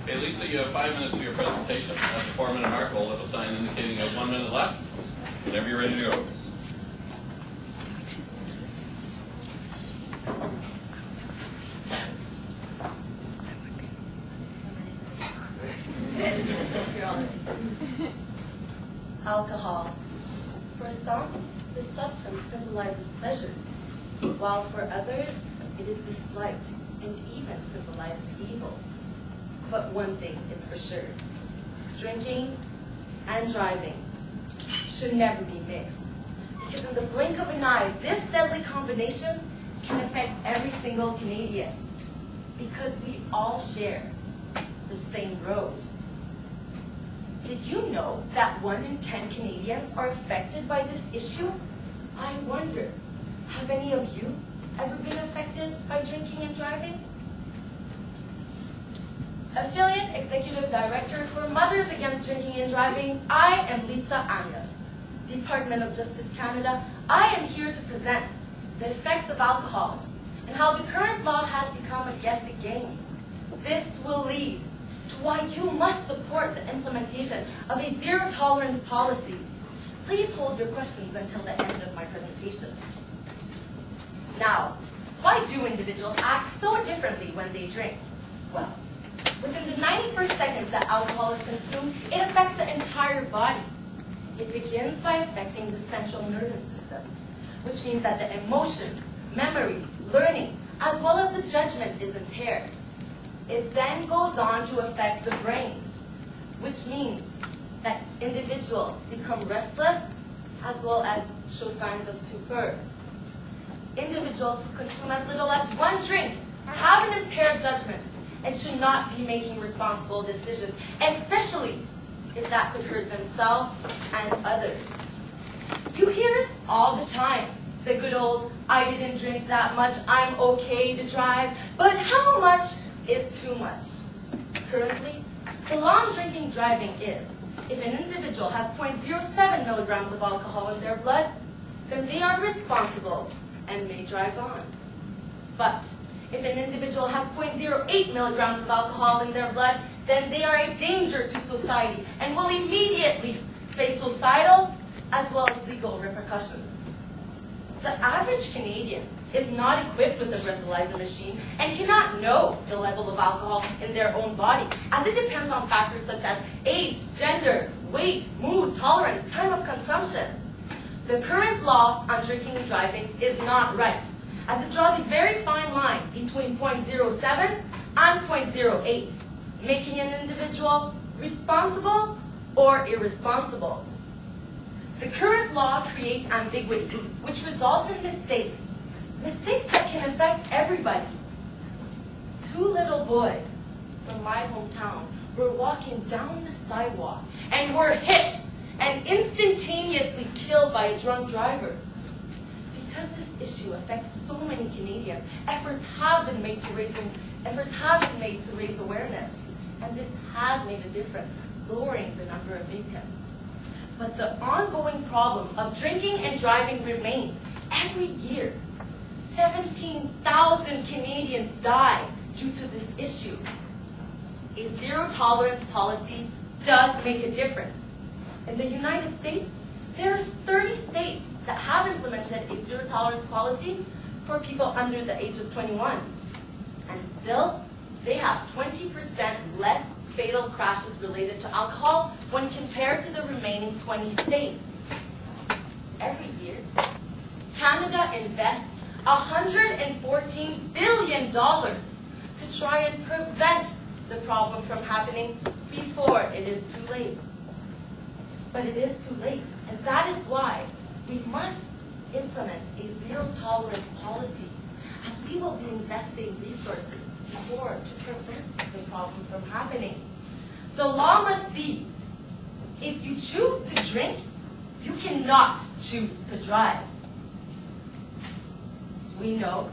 Okay, Lisa, you have 5 minutes for your presentation. That's a 4-minute mark. We'll have a sign indicating you have 1 minute left. Whenever you're ready to go. Alcohol. For some, this substance symbolizes pleasure, while for others, it is disliked and even symbolizes evil. But one thing is for sure. Drinking and driving should never be mixed, because in the blink of an eye, this deadly combination can affect every single Canadian, because we all share the same road. Did you know that 1 in 10 Canadians are affected by this issue? I wonder, have any of you ever been affected by drinking and driving? Affiliate Executive Director for Mothers Against Drinking and Driving, I am Lisa Anya. Department of Justice Canada, I am here to present the effects of alcohol and how the current law has become a guessing game. This will lead to why you must support the implementation of a zero-tolerance policy. Please hold your questions until the end of my presentation. Now, why do individuals act so differently when they drink? Well, within the 91st seconds that alcohol is consumed, it affects the entire body. It begins by affecting the central nervous system, which means that the emotions, memory, learning, as well as the judgment is impaired. It then goes on to affect the brain, which means that individuals become restless as well as show signs of stupor. Individuals who consume as little as 1 drink have an impaired judgment and should not be making responsible decisions, especially if that could hurt themselves and others. You hear it all the time, the good old, I didn't drink that much, I'm okay to drive, but how much is too much? Currently, the law on drinking driving is, if an individual has 0.07 milligrams of alcohol in their blood, then they are responsible and may drive on. But if an individual has 0.08 milligrams of alcohol in their blood, then they are a danger to society and will immediately face societal as well as legal repercussions. The average Canadian is not equipped with a breathalyzer machine and cannot know the level of alcohol in their own body, as it depends on factors such as age, gender, weight, mood, tolerance, time of consumption. The current law on drinking and driving is not right, as it draws a very fine line between 0.07 and 0.08, making an individual responsible or irresponsible. The current law creates ambiguity, which results in mistakes that can affect everybody. 2 little boys from my hometown were walking down the sidewalk and were hit and instantaneously killed by a drunk driver. Because this issue affects so many Canadians, efforts have been made to raise awareness, and this has made a difference, lowering the number of victims. But the ongoing problem of drinking and driving remains. Every year, 17,000 Canadians die due to this issue. A zero-tolerance policy does make a difference. In the United States, there are 30 states that have implemented a zero-tolerance policy for people under the age of 21. And still, they have 20% less fatal crashes related to alcohol when compared to the remaining 20 states. Every year, Canada invests $114 billion to try and prevent the problem from happening before it is too late. But it is too late, and that is why we must implement a zero-tolerance policy, as we will be investing resources before to prevent the problem from happening. The law must be, if you choose to drink, you cannot choose to drive. We know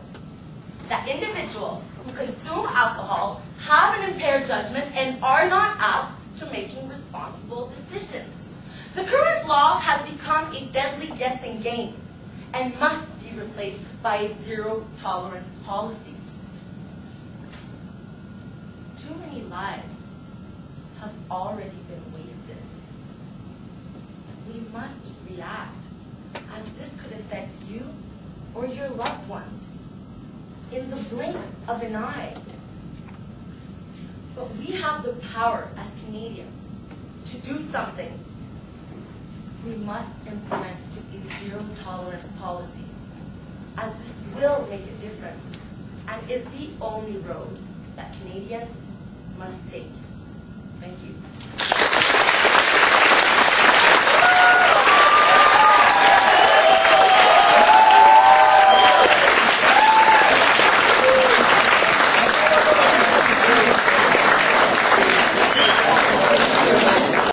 that individuals who consume alcohol have an impaired judgment and are not apt to making responsible decisions. The current law has become a deadly guessing game and must be replaced by a zero-tolerance policy. Too many lives have already been wasted. We must react, as this could affect you or your loved ones in the blink of an eye. But we have the power as Canadians to do something. We must implement a zero-tolerance policy, as this will make a difference and is the only road that Canadians must take. Thank you.